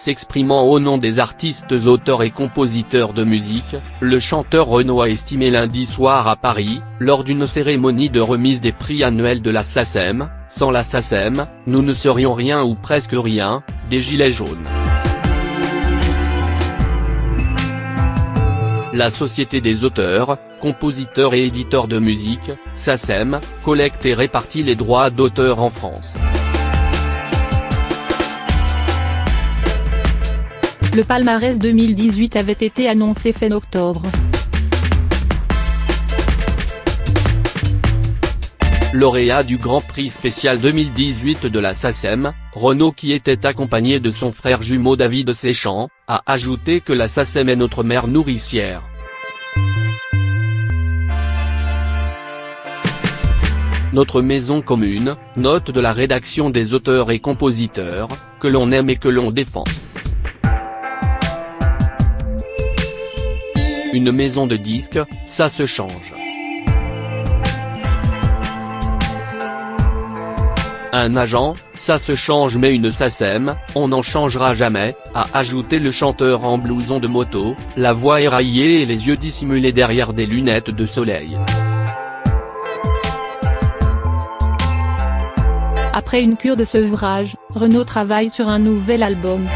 S'exprimant au nom des artistes auteurs et compositeurs de musique, le chanteur Renaud a estimé lundi soir à Paris, lors d'une cérémonie de remise des prix annuels de la SACEM, « Sans la SACEM, nous ne serions rien ou presque rien, des gilets jaunes ». La Société des auteurs, compositeurs et éditeurs de musique, SACEM, collecte et répartit les droits d'auteur en France. Le palmarès 2018 avait été annoncé fin octobre. Lauréat du Grand Prix spécial 2018 de la SACEM, Renaud, qui était accompagné de son frère jumeau David Séchant, a ajouté que la SACEM est notre mère nourricière. Notre maison commune, note de la rédaction des auteurs et compositeurs, que l'on aime et que l'on défend. Une maison de disques, ça se change. Un agent, ça se change, mais une SACEM, on n'en changera jamais, a ajouté le chanteur en blouson de moto, la voix éraillée et les yeux dissimulés derrière des lunettes de soleil. Après une cure de sevrage, Renaud travaille sur un nouvel album.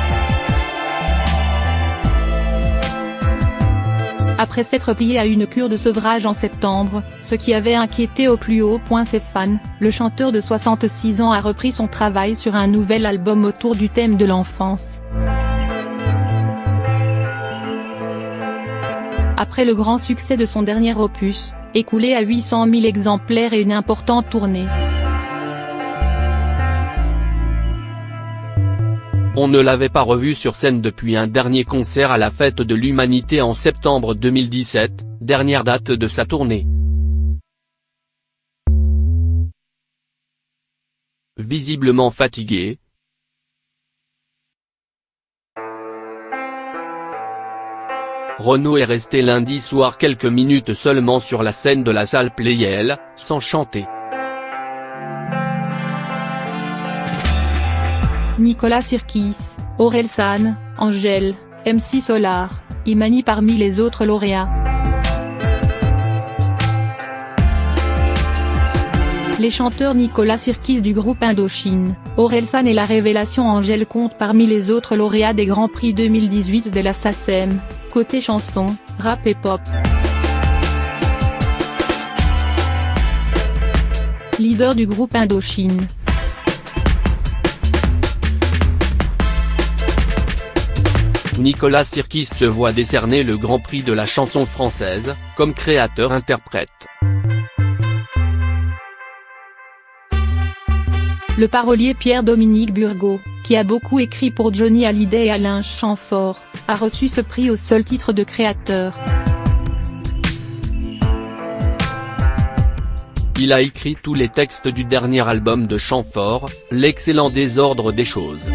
Après s'être plié à une cure de sevrage en septembre, ce qui avait inquiété au plus haut point ses fans, le chanteur de 66 ans a repris son travail sur un nouvel album autour du thème de l'enfance. Après le grand succès de son dernier opus, écoulé à 800 000 exemplaires et une importante tournée. On ne l'avait pas revu sur scène depuis un dernier concert à la Fête de l'Humanité en septembre 2017, dernière date de sa tournée. Visiblement fatigué, Renaud est resté lundi soir quelques minutes seulement sur la scène de la salle Pleyel, sans chanter. Nicolas Sirkis, Orelsan, Angèle, MC Solar, Imani parmi les autres lauréats. Les chanteurs Nicolas Sirkis du groupe Indochine, Orelsan et la révélation Angèle comptent parmi les autres lauréats des Grands Prix 2018 de la SACEM, côté chanson, rap et pop. Leader du groupe Indochine. Nicolas Sirkis se voit décerner le Grand Prix de la chanson française, comme créateur-interprète. Le parolier Pierre-Dominique Burgot, qui a beaucoup écrit pour Johnny Hallyday et Alain Chamfort, a reçu ce prix au seul titre de créateur. Il a écrit tous les textes du dernier album de Chamfort, L'excellent désordre des choses.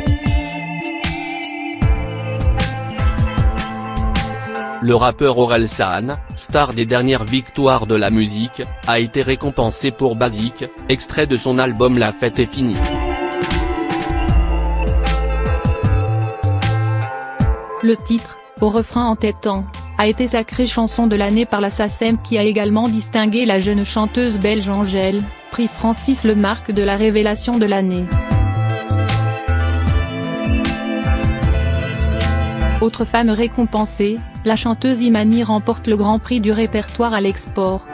Le rappeur Orelsan, star des dernières victoires de la musique, a été récompensé pour Basique, extrait de son album La fête est finie. Le titre, au refrain entêtant, a été sacrée chanson de l'année par la SACEM, qui a également distingué la jeune chanteuse belge Angèle, prix Francis Lemarque de la révélation de l'année. Autre femme récompensée, la chanteuse Imani remporte le Grand Prix du répertoire à l'export.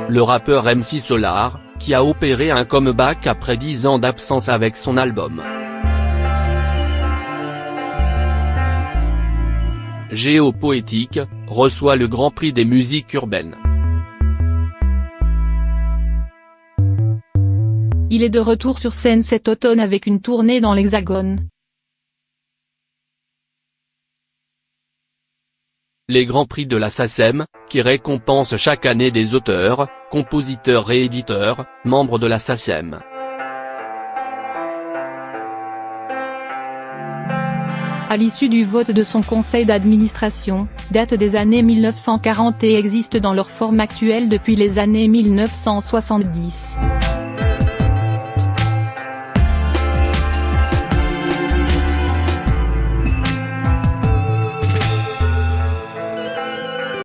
Le rappeur MC Solar, qui a opéré un comeback après 10 ans d'absence avec son album Géopoétique, reçoit le Grand Prix des musiques urbaines. Il est de retour sur scène cet automne avec une tournée dans l'Hexagone. Les Grands Prix de la SACEM, qui récompensent chaque année des auteurs, compositeurs et éditeurs, membres de la SACEM. À l'issue du vote de son conseil d'administration, date des années 1940 et existe dans leur forme actuelle depuis les années 1970.